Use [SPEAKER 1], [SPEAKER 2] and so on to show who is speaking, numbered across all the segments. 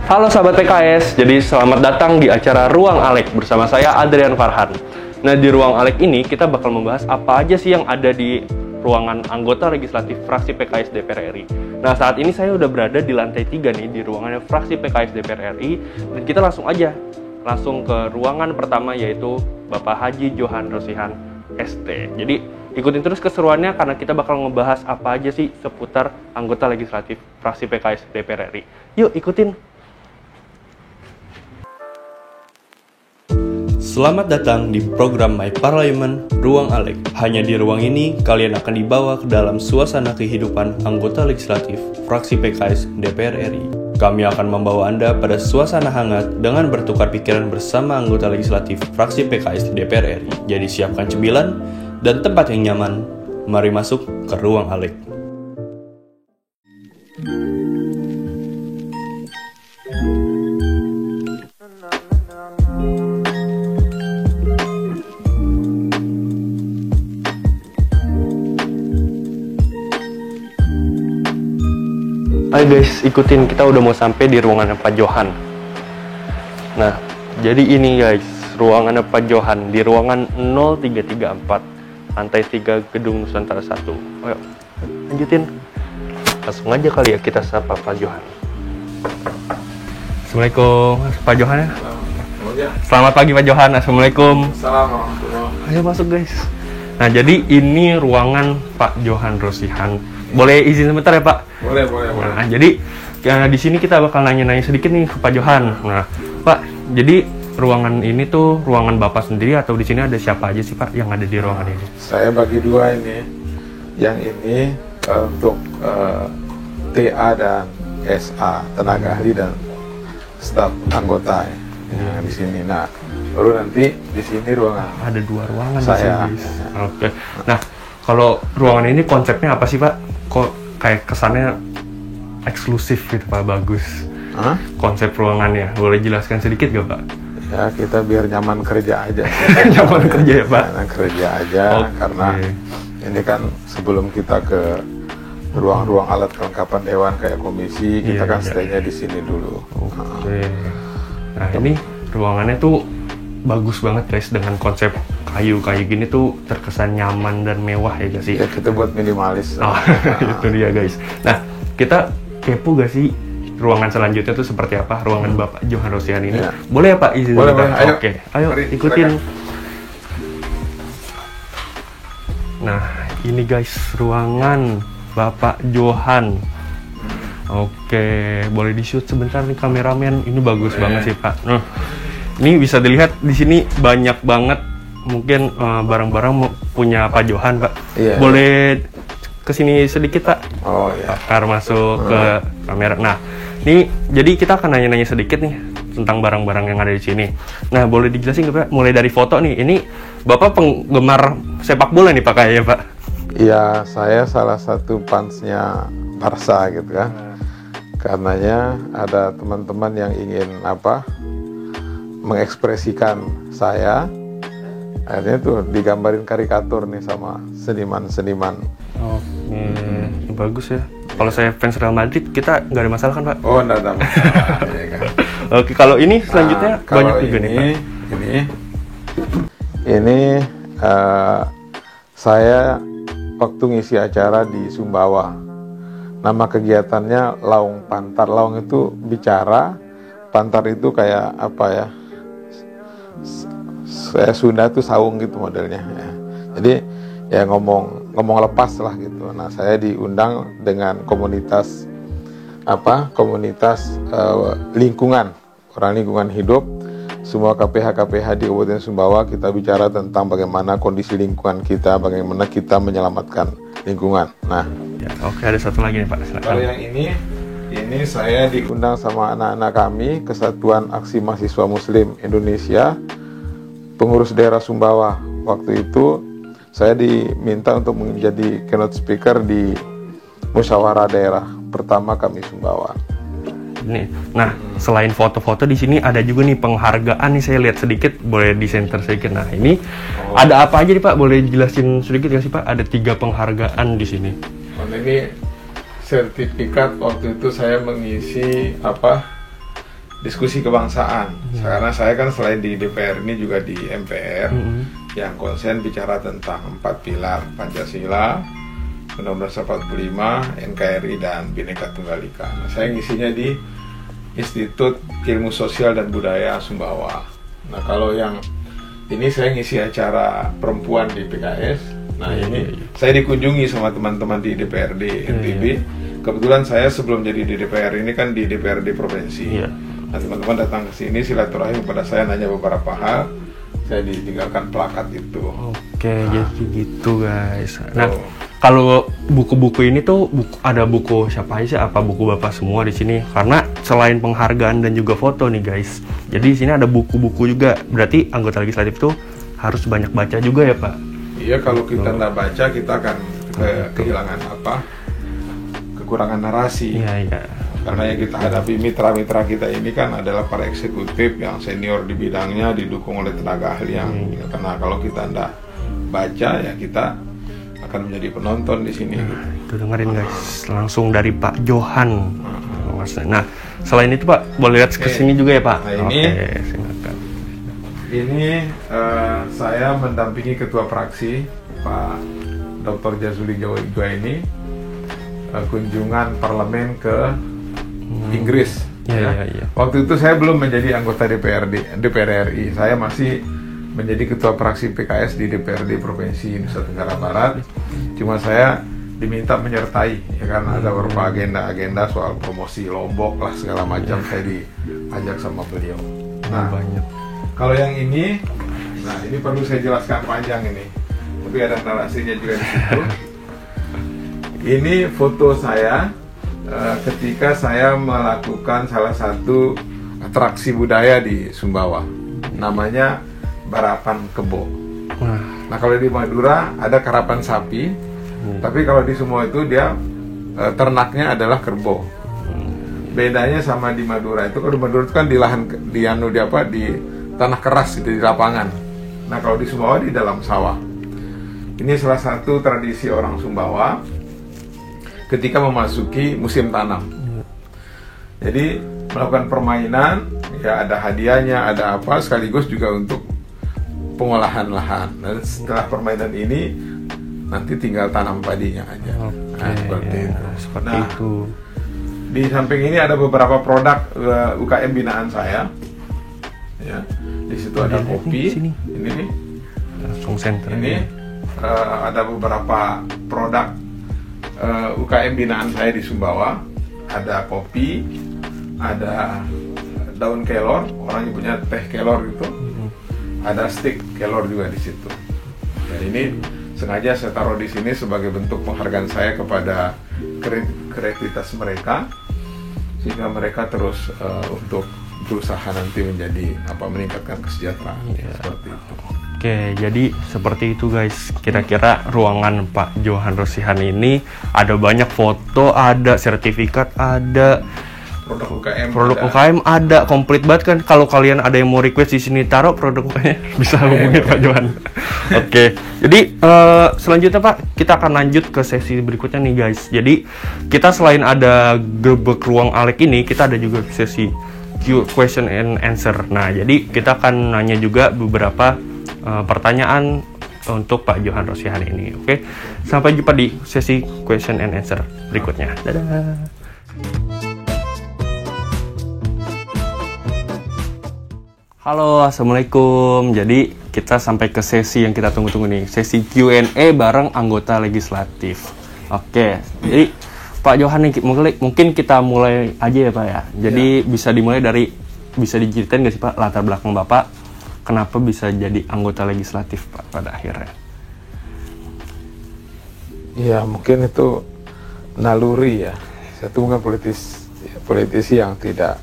[SPEAKER 1] Halo sahabat PKS, jadi selamat datang di acara Ruang Alek bersama saya Adrian Farhan. Nah, di Ruang Alek ini kita bakal membahas apa aja sih yang ada di ruangan anggota legislatif fraksi PKS DPR RI. Nah, saat ini saya udah berada di lantai 3 nih, di ruangannya fraksi PKS DPR RI. Dan kita langsung ke ruangan pertama, yaitu Bapak Haji Johan Rosihan ST. Jadi, ikutin terus keseruannya karena kita bakal ngebahas apa aja sih seputar anggota legislatif fraksi PKS DPR RI. Yuk, ikutin! Selamat datang di program My Parliament Ruang Alek. Hanya di ruang ini, kalian akan dibawa ke dalam suasana kehidupan anggota legislatif fraksi PKS DPR RI. Kami akan membawa Anda pada suasana hangat dengan bertukar pikiran bersama anggota legislatif fraksi PKS DPR RI. Jadi siapkan cemilan dan tempat yang nyaman. Mari masuk ke Ruang Alek. Ayo guys, ikutin, kita udah mau sampai di ruangan Pak Johan. Nah, jadi ini guys, ruangan Pak Johan di ruangan 0334, lantai 3 Gedung Nusantara 1. Ayo, lanjutin. Langsung aja kali ya kita sapa Pak Johan. Assalamualaikum, Pak Johan ya. Selamat pagi Pak Johan, assalamualaikum.
[SPEAKER 2] Assalamualaikum.
[SPEAKER 1] Ayo masuk guys. Nah, jadi ini ruangan Pak Johan Rosihan. Boleh izin sebentar ya Pak?
[SPEAKER 2] Boleh.
[SPEAKER 1] Nah, jadi di sini kita bakal nanya-nanya sedikit nih ke Pak Johan. Nah, Pak, jadi ruangan ini tuh ruangan Bapak sendiri atau di sini ada siapa aja sih Pak yang ada di ruangan ini?
[SPEAKER 2] Saya bagi dua ini. Yang ini untuk TA dan SA, tenaga ahli dan staf anggota ya, di sini. Nah, baru nanti di sini ruangan.
[SPEAKER 1] Ada dua ruangan
[SPEAKER 2] Saya.
[SPEAKER 1] di sini. Oke. Nah, kalau ruangan ini konsepnya apa sih Pak? Kok kayak kesannya eksklusif gitu Pak, bagus. Konsep ruangannya, boleh jelaskan sedikit gak Pak?
[SPEAKER 2] Ya, kita biar nyaman kerja aja.
[SPEAKER 1] Nyaman kerja ya Pak?
[SPEAKER 2] Nyaman kerja aja, karena ini kan sebelum kita ke ruang-ruang alat kelengkapan dewan kayak komisi, kita kan stay-nya di sini dulu.
[SPEAKER 1] Oke. Nah, ini ruangannya tuh bagus banget guys, dengan konsep kayu-kayu gini tuh terkesan nyaman dan mewah ya guys sih.
[SPEAKER 2] Ya, kita buat minimalis.
[SPEAKER 1] Itu dia guys. Nah, kita kepo gak sih ruangan selanjutnya tuh seperti apa, ruangan Bapak Johan Rosihan ini? Ya. Boleh ya Pak izin?
[SPEAKER 2] Boleh. Ayo.
[SPEAKER 1] Oke, ayo
[SPEAKER 2] mari,
[SPEAKER 1] ikutin.
[SPEAKER 2] silakan.
[SPEAKER 1] Nah, ini guys ruangan Bapak Johan. Oke, boleh di-shoot sebentar nih kameramen. Ini bagus banget sih Pak. Nah, ini bisa dilihat di sini banyak banget mungkin barang-barang punya Pak Johan Pak.
[SPEAKER 2] Iya.
[SPEAKER 1] Boleh kesini sedikit Pak?
[SPEAKER 2] Oh iya.
[SPEAKER 1] Pakar masuk ke kamera. Nah, ini jadi kita akan nanya-nanya sedikit nih tentang barang-barang yang ada di sini. Nah, boleh dijelasin nggak Pak? Mulai dari foto nih. Ini Bapak penggemar sepak bola nih Pak kayaknya Pak?
[SPEAKER 2] Iya, saya salah satu fansnya Barca gitu kan. Karenanya ada teman-teman yang ingin mengekspresikan saya. Akhirnya tuh digambarin karikatur nih sama seniman-seniman.
[SPEAKER 1] Oke, bagus ya. Kalau saya fans Real Madrid, kita nggak ada masalah kan Pak?
[SPEAKER 2] Oh, nggak ada masalah. Ya kan?
[SPEAKER 1] Oke, kalau ini selanjutnya banyak juga nih Pak.
[SPEAKER 2] Ini saya waktu ngisi acara di Sumbawa. Nama kegiatannya Laung Pantar. Laung itu bicara, Pantar itu kayak apa ya? Saya Sunda tuh saung gitu modelnya ya. Jadi ya ngomong lepas lah gitu. Nah, saya diundang dengan komunitas lingkungan, orang lingkungan hidup, semua KPH di Kabupaten Sumbawa. Kita bicara tentang bagaimana kondisi lingkungan kita, bagaimana kita menyelamatkan lingkungan. Nah,
[SPEAKER 1] ya, oke, ada satu lagi nih Pak. Silakan.
[SPEAKER 2] Kalau yang ini saya diundang sama anak-anak kami, Kesatuan Aksi Mahasiswa Muslim Indonesia, pengurus daerah Sumbawa. Waktu itu saya diminta untuk menjadi keynote speaker di musyawarah daerah pertama kami Sumbawa.
[SPEAKER 1] Nih, nah selain foto-foto di sini ada juga nih penghargaan nih, saya lihat sedikit, boleh di center sedikit. Nah ini ada apa aja nih Pak? Boleh jelasin sedikit nggak sih Pak? Ada 3 penghargaan di sini.
[SPEAKER 2] Ini sertifikat waktu itu saya mengisi diskusi kebangsaan. Karena saya kan selain di DPR ini juga di MPR yang konsen bicara tentang 4 pilar Pancasila, Undang-Undang 45, NKRI dan Bhinneka Tunggal Ika. Nah, saya ngisinya di Institut Ilmu Sosial dan Budaya Sumbawa. Nah, kalau yang ini saya ngisi acara perempuan di PKS. Nah, ini saya dikunjungi sama teman-teman di DPRD NTB. Kebetulan saya sebelum jadi di DPR ini kan di DPRD provinsi. Nah, teman-teman datang ke sini silaturahim kepada saya, nanya beberapa hal. Saya ditinggalkan plakat itu.
[SPEAKER 1] Oke, jadi gitu guys. Nah, kalau buku-buku ini tuh ada buku siapa aja sih? Apa buku Bapak semua di sini? Karena selain penghargaan dan juga foto nih guys. Jadi di sini ada buku-buku juga. Berarti anggota legislatif tuh harus banyak baca juga ya Pak?
[SPEAKER 2] Iya, kalau kita nggak baca kita akan kehilangan kekurangan narasi.
[SPEAKER 1] Iya.
[SPEAKER 2] Karena yang kita hadapi mitra-mitra kita ini kan adalah para eksekutif yang senior di bidangnya, didukung oleh tenaga ahli yang karena kalau kita nggak baca ya kita akan menjadi penonton di sini.
[SPEAKER 1] Itu dengerin guys, langsung dari Pak Johan. Nah, selain itu Pak, boleh lihat ke sini juga ya Pak?
[SPEAKER 2] Nah, ini saya mendampingi Ketua Fraksi Pak Dr. Jazuli Jawa ini kunjungan parlemen ke Inggris. Waktu itu saya belum menjadi anggota DPR RI. Saya masih menjadi ketua fraksi PKS di DPRD Provinsi Nusa Tenggara Barat. Cuma saya diminta menyertai, ya kan ada beberapa agenda soal promosi Lombok lah segala macam. Saya diajak sama beliau. Nah, kalau yang ini, nah ini perlu saya jelaskan panjang ini. Tapi ada narasinya juga di situ. Ini foto saya ketika saya melakukan salah satu atraksi budaya di Sumbawa, namanya Barapan Kebo. Nah, kalau di Madura ada karapan sapi, tapi kalau di semua itu dia ternaknya adalah kerbau. Bedanya sama di Madura itu, kalau di Madura itu kan di lahan di tanah keras itu di lapangan. Nah, kalau di Sumbawa di dalam sawah. Ini salah satu tradisi orang Sumbawa ketika memasuki musim tanam. Jadi melakukan permainan, ya ada hadiahnya, ada apa, sekaligus juga untuk pengolahan lahan. Dan setelah permainan ini nanti tinggal tanam padinya aja. Nah, seperti itu. Di samping ini ada beberapa produk UKM binaan saya. Ya, di situ ada kopi. Ini nih.
[SPEAKER 1] Langsung center.
[SPEAKER 2] Ini ada beberapa produk UKM binaan saya di Sumbawa. Ada kopi, ada daun kelor, orang yang punya teh kelor gitu. Ada stick kelor juga di situ. Dan ini sengaja saya taruh di sini sebagai bentuk penghargaan saya kepada kreativitas mereka, sehingga mereka terus untuk berusaha nanti menjadi meningkatkan kesejahteraan. Seperti itu.
[SPEAKER 1] Oke, jadi seperti itu guys. Kira-kira ruangan Pak Johan Rosihan ini ada banyak foto, ada sertifikat, ada produk UKM ada, komplit banget kan. Kalau kalian ada yang mau request di sini taruh produk UKM bisa hubungi Pak Johan. Oke, jadi selanjutnya Pak, kita akan lanjut ke sesi berikutnya nih guys. Jadi kita selain ada gerbek ruang Alek ini, kita ada juga sesi question and answer. Nah, jadi kita akan nanya juga beberapa pertanyaan untuk Pak Johan Rosihan ini. Oke, sampai jumpa di sesi question and answer berikutnya. Dadah. Halo, assalamualaikum. Jadi kita sampai ke sesi yang kita tunggu-tunggu nih, sesi Q&A bareng anggota legislatif. Oke, jadi Pak Johan nih, mungkin kita mulai aja ya Pak ya. Jadi bisa dimulai dari, bisa diceritain nggak sih Pak latar belakang Bapak, kenapa bisa jadi anggota legislatif Pak pada akhirnya?
[SPEAKER 2] Ya mungkin itu naluri ya. Saya tuh bukan politisi yang tidak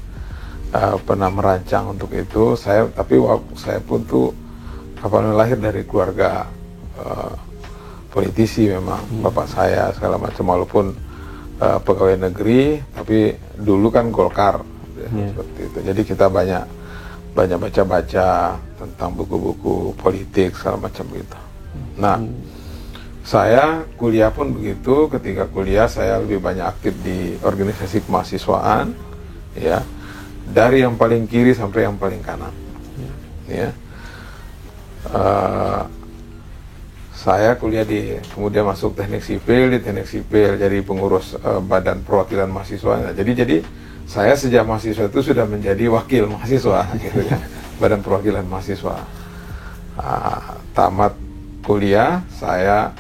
[SPEAKER 2] pernah merancang untuk itu. Tapi saya pun tuh lahir dari keluarga politisi memang. Bapak saya segala macam, walaupun pegawai negeri, tapi dulu kan Golkar seperti itu. Jadi kita banyak baca-baca tentang buku-buku politik segala macam gitu. Nah, Saya kuliah pun begitu. Ketika kuliah saya lebih banyak aktif di organisasi kemahasiswaan, ya, dari yang paling kiri sampai yang paling kanan, ya. Saya kuliah kemudian masuk teknik sipil, di teknik sipil jadi pengurus badan perwakilan mahasiswa. Nah, jadi saya sejak mahasiswa itu sudah menjadi wakil mahasiswa, gitu ya, badan perwakilan mahasiswa. Tamat kuliah saya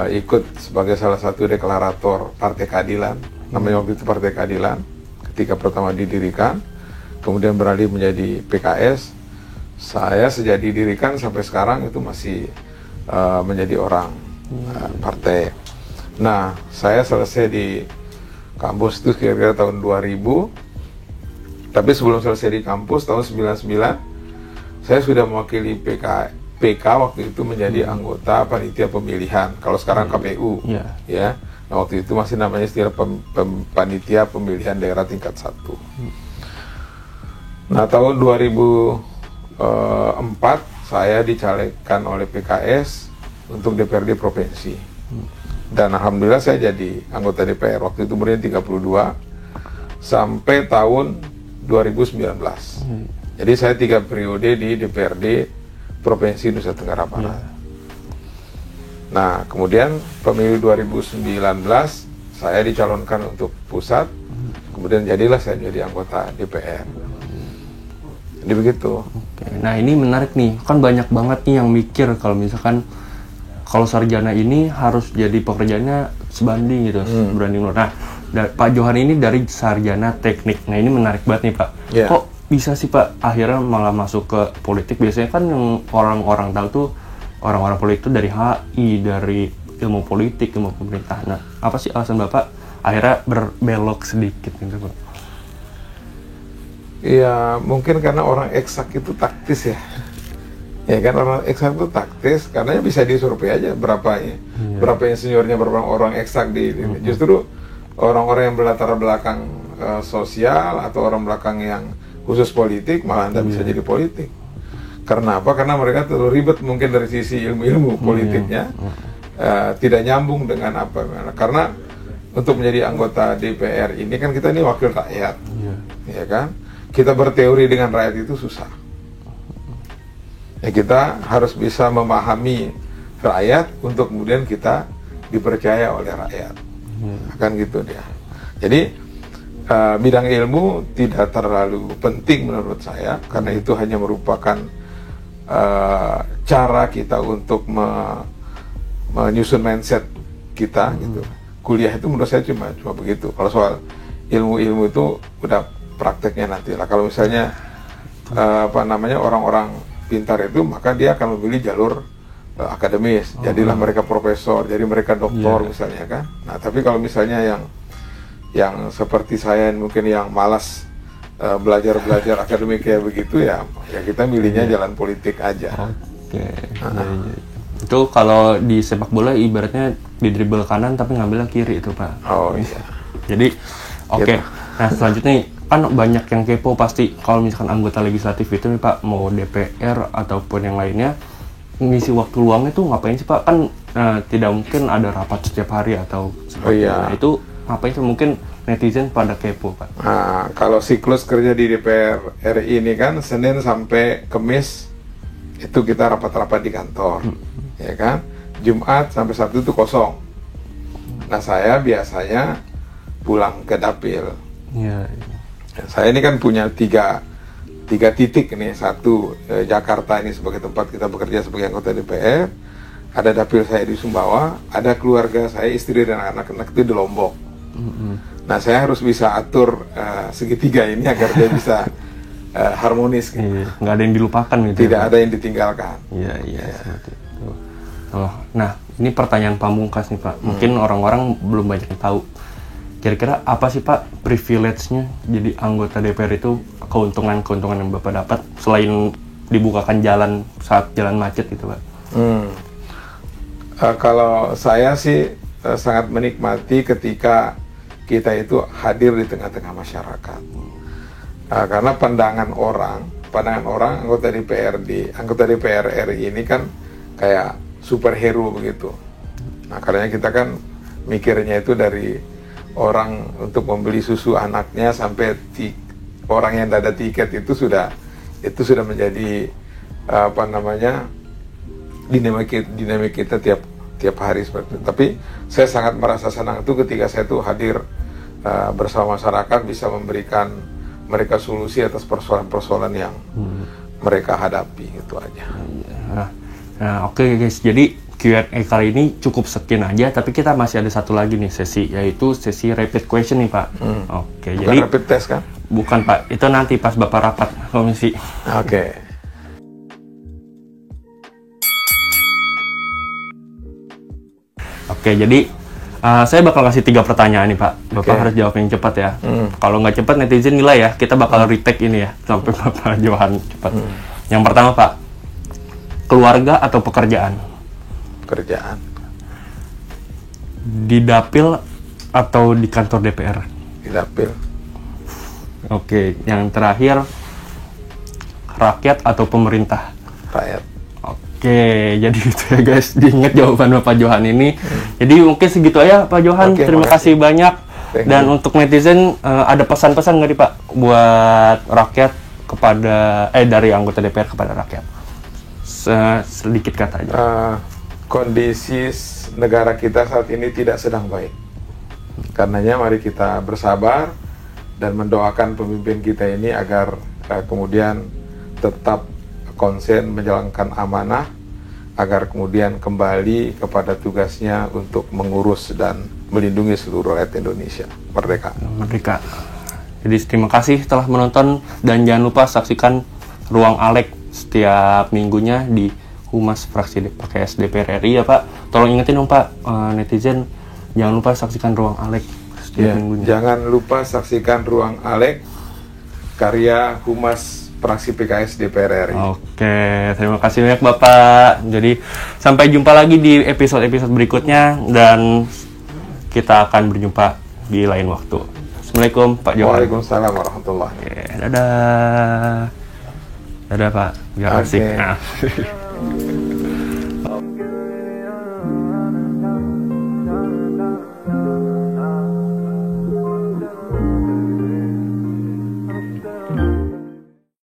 [SPEAKER 2] ikut sebagai salah satu deklarator Partai Keadilan, namanya waktu itu Partai Keadilan, ketika pertama didirikan, kemudian beralih menjadi PKS. Saya sejak didirikan sampai sekarang itu masih menjadi orang partai. Nah, saya selesai di kampus itu kira-kira tahun 2000, tapi sebelum selesai di kampus tahun 99, saya sudah mewakili PK waktu itu menjadi anggota panitia pemilihan. Kalau sekarang KPU, ya. Nah, waktu itu masih namanya istilah panitia pemilihan daerah tingkat 1. Nah, tahun 2004 saya dicalegkan oleh PKS untuk DPRD provinsi. Dan alhamdulillah saya jadi anggota DPR. Waktu itu umurnya 32 sampai tahun 2019. Jadi saya 3 periode di DPRD Provinsi Nusa Tenggara Barat. Nah, kemudian pemilu 2019 saya dicalonkan untuk pusat. Kemudian jadilah saya jadi anggota DPR. Jadi begitu.
[SPEAKER 1] Oke. Nah, ini menarik nih. Kan banyak banget nih yang mikir kalau misalkan kalau sarjana ini harus jadi pekerjaannya sebanding gitu, sebanding lurus. Nah, Pak Johan ini dari sarjana teknik. Nah, ini menarik banget nih, Pak.
[SPEAKER 2] Yeah.
[SPEAKER 1] Kok bisa sih, Pak, akhirnya malah masuk ke politik? Biasanya kan yang orang-orang tahu tuh orang-orang politik itu dari HI, dari ilmu politik, ilmu pemerintah. Nah, apa sih alasan Bapak akhirnya berbelok sedikit gitu, Pak?
[SPEAKER 2] Ya, mungkin karena orang eksak itu taktis ya. Ya kan, orang eksak itu taktis karena bisa disurvei aja berapa insinyurnya, berapa orang eksak di justru orang-orang yang berlatar belakang sosial atau orang belakang yang khusus politik malah Anda bisa jadi politik. Karena apa? Karena mereka terlalu ribet mungkin dari sisi ilmu-ilmu politiknya, tidak nyambung dengan apa. Karena untuk menjadi anggota DPR ini kan kita ini wakil rakyat, ya kan? Kita berteori dengan rakyat itu susah. Ya, kita harus bisa memahami rakyat untuk kemudian kita dipercaya oleh rakyat. Akan gitu dia. Jadi bidang ilmu tidak terlalu penting menurut saya, karena itu hanya merupakan cara kita untuk menyusun mindset kita gitu. Kuliah itu menurut saya cuma begitu. Kalau soal ilmu-ilmu itu udah prakteknya nanti lah. Kalau misalnya orang-orang pintar itu, maka dia akan memilih jalur akademis. Jadilah mereka profesor, jadi mereka doktor misalnya kan. Nah, tapi kalau misalnya yang seperti saya mungkin yang malas belajar akademik kayak begitu, ya kita milihnya jalan politik aja.
[SPEAKER 1] Oke. Itu kalau di sepak bola ibaratnya di dribble kanan tapi ngambilnya kiri itu, Pak.
[SPEAKER 2] Oh iya.
[SPEAKER 1] Jadi oke. Nah, selanjutnya kan banyak yang kepo pasti kalau misalkan anggota legislatif itu nih, Pak, mau DPR ataupun yang lainnya, ngisi waktu luangnya tuh ngapain sih, Pak? Kan tidak mungkin ada rapat setiap hari atau seperti itu. Nah, itu ngapain sih? Mungkin netizen pada kepo, Pak.
[SPEAKER 2] Nah, kalau siklus kerja di DPR RI ini kan Senin sampai Kamis itu kita rapat-rapat di kantor, ya kan? Jumat sampai Sabtu itu kosong. Nah, saya biasanya pulang ke dapil.
[SPEAKER 1] Iya.
[SPEAKER 2] Saya ini kan punya tiga titik nih. Satu, Jakarta ini sebagai tempat kita bekerja sebagai anggota DPR. Ada dapil saya di Sumbawa, ada keluarga saya, istri dan anak-anak itu di Lombok. Nah, saya harus bisa atur segitiga ini agar dia bisa harmonis. Gitu.
[SPEAKER 1] Iya, nggak ada yang dilupakan gitu.
[SPEAKER 2] Tidak ada yang ditinggalkan.
[SPEAKER 1] Iya. Seperti itu. Nah, ini pertanyaan pamungkas nih, Pak. Mungkin orang-orang belum banyak yang tahu. Kira-kira apa sih, Pak, privilege-nya jadi anggota DPR itu, keuntungan-keuntungan yang Bapak dapat selain dibukakan jalan saat jalan macet gitu, Pak?
[SPEAKER 2] Kalau saya sih sangat menikmati ketika kita itu hadir di tengah-tengah masyarakat. Karena pandangan orang anggota DPR RI ini kan kayak superhero begitu. Nah, karena kita kan mikirnya itu dari orang untuk membeli susu anaknya sampai orang yang tidak ada tiket itu sudah menjadi dinamik kita tiap hari seperti itu. Tapi saya sangat merasa senang itu ketika saya tuh hadir bersama masyarakat, bisa memberikan mereka solusi atas persoalan-persoalan yang mereka hadapi, itu aja.
[SPEAKER 1] Nah, oke guys, jadi Q&A kali ini cukup sekian aja, tapi kita masih ada satu lagi nih sesi, yaitu sesi rapid question nih Pak. Oke,
[SPEAKER 2] Bukan
[SPEAKER 1] jadi
[SPEAKER 2] rapid test kan?
[SPEAKER 1] bukan Pak, itu nanti pas Bapak rapat komisi.
[SPEAKER 2] Oke.
[SPEAKER 1] Oke, jadi saya bakal kasih 3 pertanyaan nih Pak. Bapak
[SPEAKER 2] Oke.
[SPEAKER 1] harus jawab yang cepat ya. Kalau nggak cepat netizen nilai ya. Kita bakal retake ini ya sampai Bapak Johan cepat. Yang pertama Pak, keluarga atau pekerjaan?
[SPEAKER 2] Pekerjaan.
[SPEAKER 1] Di dapil atau di kantor DPR?
[SPEAKER 2] Di dapil.
[SPEAKER 1] Oke, yang terakhir, rakyat atau pemerintah?
[SPEAKER 2] Rakyat.
[SPEAKER 1] Oke, jadi gitu ya guys, diingat jawaban Bapak Johan ini. Jadi mungkin segitu aja Pak Johan,
[SPEAKER 2] Oke,
[SPEAKER 1] terima
[SPEAKER 2] makasih.
[SPEAKER 1] kasih banyak.
[SPEAKER 2] Thank
[SPEAKER 1] Dan
[SPEAKER 2] you.
[SPEAKER 1] untuk netizen, ada pesan-pesan nggak nih Pak buat rakyat kepada, dari anggota DPR kepada rakyat? Sedikit kata aja.
[SPEAKER 2] Kondisi negara kita saat ini tidak sedang baik. Karenanya mari kita bersabar dan mendoakan pemimpin kita ini agar kemudian tetap konsen menjalankan amanah, agar kemudian kembali kepada tugasnya untuk mengurus dan melindungi seluruh rakyat Indonesia. Merdeka.
[SPEAKER 1] Merdeka. Jadi terima kasih telah menonton, dan jangan lupa saksikan Ruang Alek setiap minggunya di Humas Fraksi PKS DPR RI ya Pak. Tolong ingetin dong Pak, netizen jangan lupa saksikan Ruang Alek setiap minggunya.
[SPEAKER 2] Jangan lupa saksikan Ruang Alek karya Humas Fraksi PKS DPR RI.
[SPEAKER 1] Oke, terima kasih banyak Bapak. Jadi sampai jumpa lagi di episode-episode berikutnya, dan kita akan berjumpa di lain waktu. Assalamualaikum Pak Johan.
[SPEAKER 2] Waalaikumsalam warahmatullahi wabarakatuh.
[SPEAKER 1] Oke, dadah. Dadah Pak, biar asik.
[SPEAKER 2] Oke.
[SPEAKER 1] Nah.